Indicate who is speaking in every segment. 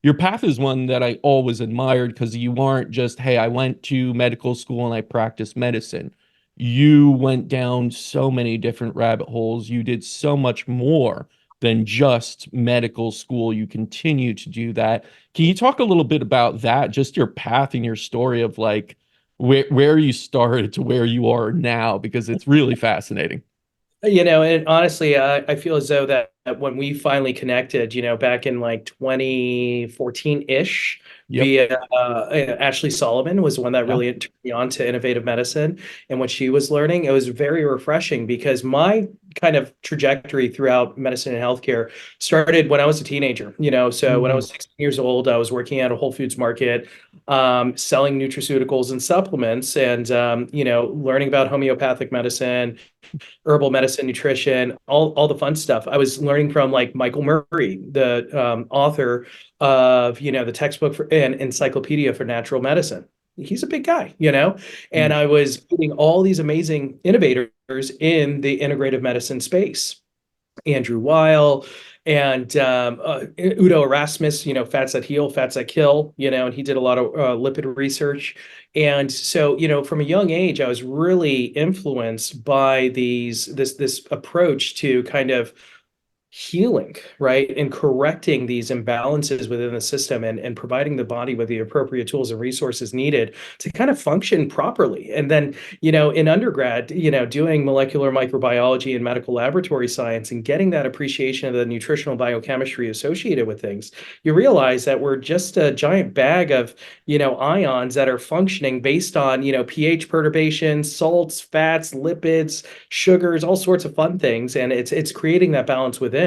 Speaker 1: Your path is one that I always admired because you aren't just, hey, I went to medical school and I practiced medicine. You went down so many different rabbit holes. You did so much more than just medical school. You continue to do that. Can you talk a little bit about that, just your path and your story of like where you started to where you are now? Because it's really fascinating.
Speaker 2: And honestly, I feel as though that when we finally connected, back in like 2014-ish,
Speaker 1: Yep.
Speaker 2: via Ashley Solomon was the one that
Speaker 1: Yeah.
Speaker 2: really turned me on to innovative medicine and what she was learning. It was very refreshing because my kind of trajectory throughout medicine and healthcare started when I was a teenager. So when I
Speaker 1: Mhm.
Speaker 2: was 16 years old, I was working at a Whole Foods market, selling nutraceuticals and supplements, and learning about homeopathic medicine, herbal medicine, nutrition, all the fun stuff. I was learning from like Michael Murray, the author of the textbook for an encyclopedia for natural medicine. He's a big guy. And
Speaker 1: Mm.
Speaker 2: I was meeting all these amazing innovators in the integrative medicine space. Andrew Weil and Udo Erasmus, fats that heal, fats that kill, and he did a lot of lipid research. And so, from a young age, I was really influenced by this approach to kind of healing, right? And correcting these imbalances within the system, and providing the body with the appropriate tools and resources needed to kind of function properly. And then, in undergrad, doing molecular microbiology and medical laboratory science and getting that appreciation of the nutritional biochemistry associated with things, you realize that we're just a giant bag of, ions that are functioning based on, pH perturbations, salts, fats, lipids, sugars, all sorts of fun things, and it's creating that balance within.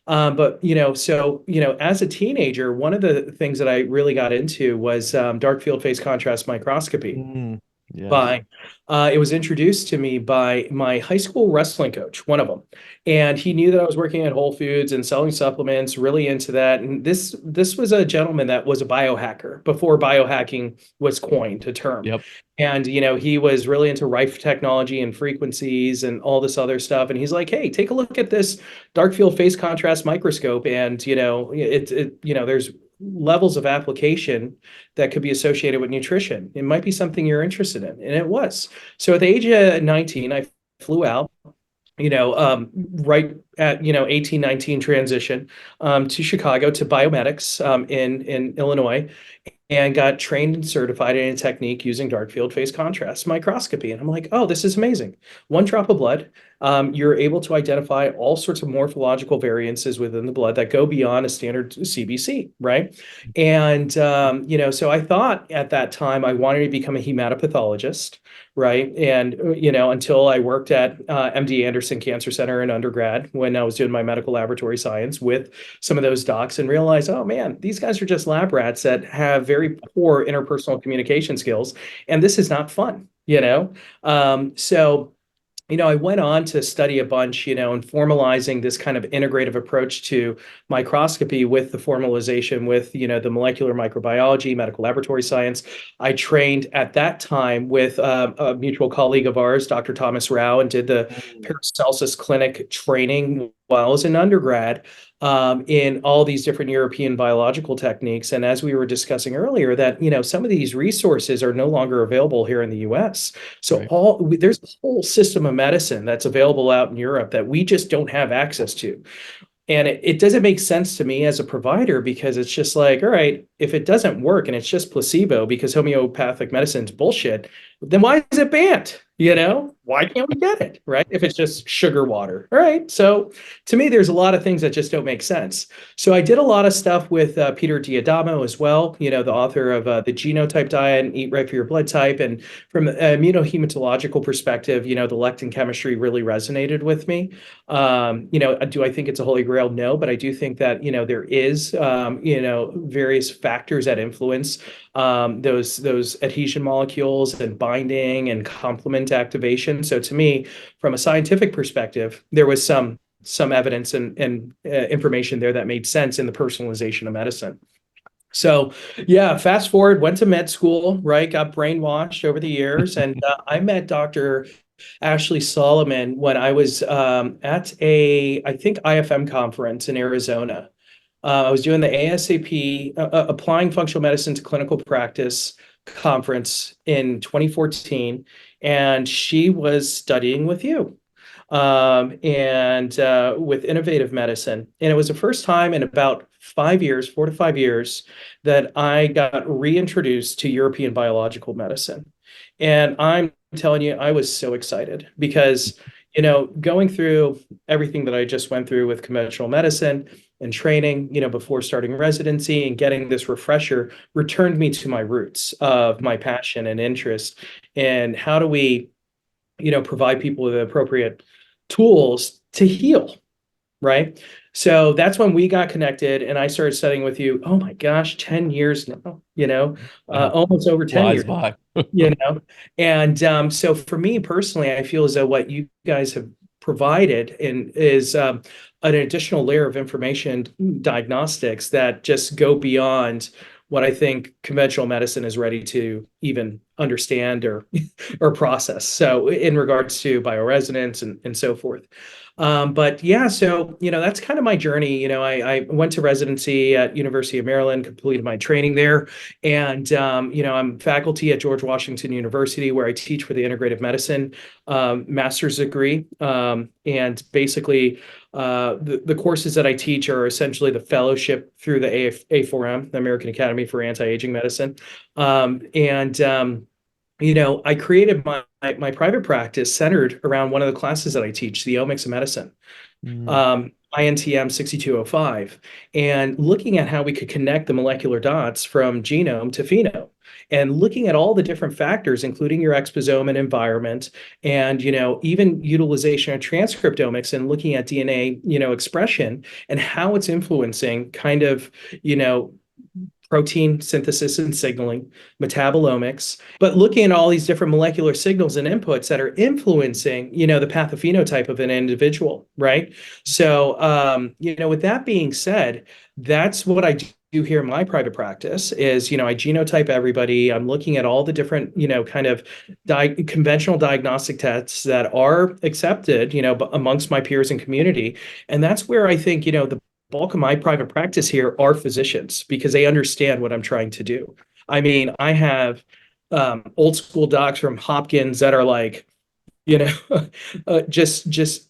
Speaker 2: But as a teenager, one of the things that I really got into was dark field phase contrast microscopy.
Speaker 1: Mm. Yes.
Speaker 2: By It was introduced to me by my high school wrestling coach, one of them, and he knew that I was working at Whole Foods and selling supplements, really into that. And this was a gentleman that was a biohacker before biohacking was coined a term.
Speaker 1: Yep.
Speaker 2: And he was really into rife technology and frequencies and all this other stuff. And he's like, "Hey, take a look at this dark field phase contrast microscope, and there's levels of application that could be associated with nutrition. It might be something you're interested in." And it was. So at the age of 19, I flew out, right at, 18, 19 transition, to Chicago to biomedics, in Illinois, and got trained and certified in a technique using dark field phase contrast microscopy. And I'm like, oh, this is amazing. One drop of blood, you're able to identify all sorts of morphological variances within the blood that go beyond a standard CBC, right? And, so I thought at that time I wanted to become a hematopathologist, right? And, until I worked at MD Anderson Cancer Center in undergrad when I was doing my medical laboratory science with some of those docs, and realize, oh man, these guys are just lab rats that have very poor interpersonal communication skills, and this is not fun. So I went on to study a bunch, and formalizing this kind of integrative approach to microscopy with the formalization with, the molecular microbiology, medical laboratory science. I trained at that time with a mutual colleague of ours, Dr. Thomas Rao, and did the
Speaker 1: Mm.
Speaker 2: Paracelsus Clinic training while I was in undergrad, in all these different European biological techniques. And as we were discussing earlier, that, some of these resources are no longer available here in the US. So
Speaker 1: Right.
Speaker 2: there's a whole system of medicine that's available out in Europe that we just don't have access to. And it doesn't make sense to me as a provider, because it's just like, all right, if it doesn't work and it's just placebo because homeopathic medicine's bullshit, then why is it banned? Why can't we get it? Right? If it's just sugar water. All right. So to me, there's a lot of things that just don't make sense. So I did a lot of stuff with Peter Diadamo as well, the author of the Genotype Diet and Eat Right for Your Blood Type. And from an immunohematological perspective, the lectin chemistry really resonated with me. Do I think it's a holy grail? No, but I do think that, there is, various factors that influence those adhesion molecules and binding and complement activation. So to me, from a scientific perspective, there was some evidence and information there that made sense in the personalization of medicine. So, yeah, fast forward, went to med school, right? Got brainwashed over the years. And I met Dr. Ashley Solomon when I was at I think, IFM conference in Arizona. I was doing the ASAP, Applying Functional Medicine to Clinical Practice conference in 2014, and she was studying with you and with innovative medicine. And it was the first time in about 5 years, 4 to 5 years, that I got reintroduced to European biological medicine. And I'm telling you, I was so excited because, going through everything that I just went through with conventional medicine and training, before starting residency and getting this refresher returned me to my roots of my passion and interest. And how do we, provide people with the appropriate tools to heal, right? So that's when we got connected and I started studying with you. Oh my gosh, 10 years now,
Speaker 1: Yeah,
Speaker 2: almost over 10
Speaker 1: flies
Speaker 2: years,
Speaker 1: by.
Speaker 2: you know? And so for me personally, I feel as though what you guys have provided is an additional layer of information diagnostics that just go beyond what I think conventional medicine is ready to even understand or process. So in regards to bioresonance and so forth. But yeah, so that's kind of my journey. I went to residency at University of Maryland, completed my training there, and I'm faculty at George Washington University where I teach for the integrative medicine master's degree. And basically, the courses that I teach are essentially the fellowship through the A4M, the American Academy for Anti-Aging Medicine. I created my private practice centered around one of the classes that I teach, the omics of medicine,
Speaker 1: Mm.
Speaker 2: INTM 6205, and looking at how we could connect the molecular dots from genome to phenome, and looking at all the different factors, including your exposome and environment, and even utilization of transcriptomics and looking at DNA, expression and how it's influencing kind of, protein synthesis and signaling, metabolomics, but looking at all these different molecular signals and inputs that are influencing, the pathophenotype of an individual, right? So, with that being said, that's what I do here in my private practice is, I genotype everybody. I'm looking at all the different, kind of conventional diagnostic tests that are accepted, amongst my peers and community. And that's where I think, the bulk of my private practice here are physicians because they understand what I'm trying to do. I mean, I have old school docs from Hopkins that are like, you know, just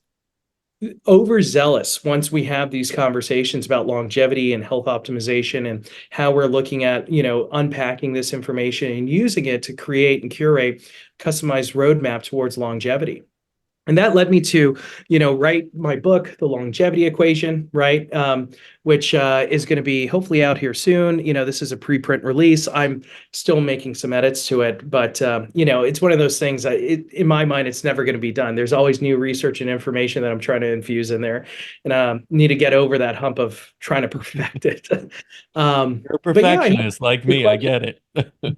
Speaker 2: overzealous once we have these conversations about longevity and health optimization and how we're looking at, unpacking this information and using it to create and curate customized roadmap towards longevity. And that led me to, write my book, The Longevity Equation, right? Which is going to be hopefully out here soon. This is a preprint release. I'm still making some edits to it, but it's one of those things that in my mind, it's never going to be done. There's always new research and information that I'm trying to infuse in there, and need to get over that hump of trying to perfect it.
Speaker 1: You're a
Speaker 2: But yeah, I mean,
Speaker 1: perfectionist like
Speaker 2: the
Speaker 1: me. I
Speaker 2: question.
Speaker 1: get it.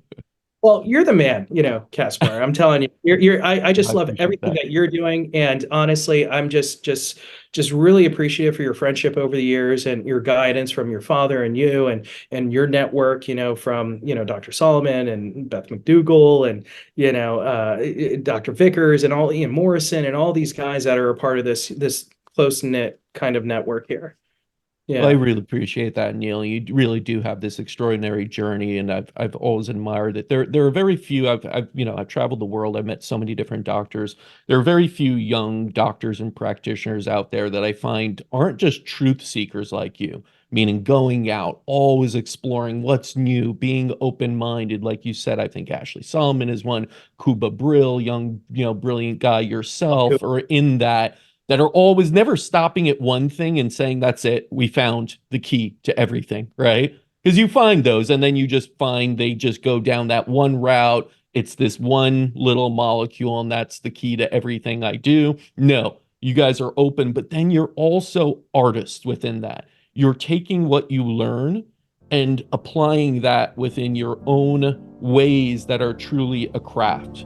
Speaker 2: Well, you're the man, Caspar. I'm telling you, I
Speaker 1: I
Speaker 2: just love
Speaker 1: appreciate
Speaker 2: everything
Speaker 1: that.
Speaker 2: that you're doing. And honestly, I'm just really appreciative for your friendship over the years and your guidance from your father and you and your network, from, Dr. Solomon and Beth McDougall and, Dr. Vickers and all Ian Morrison and all these guys that are a part of this close-knit kind of network here.
Speaker 1: Well, I
Speaker 2: Yeah.
Speaker 1: really appreciate that, Neil. You really do have this extraordinary journey, and I've always admired it. There are very few. I've traveled the world. I've met so many different doctors. There are very few young doctors and practitioners out there that I find aren't just truth seekers like you, meaning going out, always exploring what's new, being open-minded. Like you said, I think Ashley Solomon is one. Kuba Brill, young, brilliant guy yourself, or in that are always never stopping at one thing and saying, that's it, we found the key to everything, right? Because you find those and then you just find they just go down that one route. It's this one little molecule and that's the key to everything I do. No, you guys are open, but then you're also artists within that. You're taking what you learn and applying that within your own ways that are truly a craft.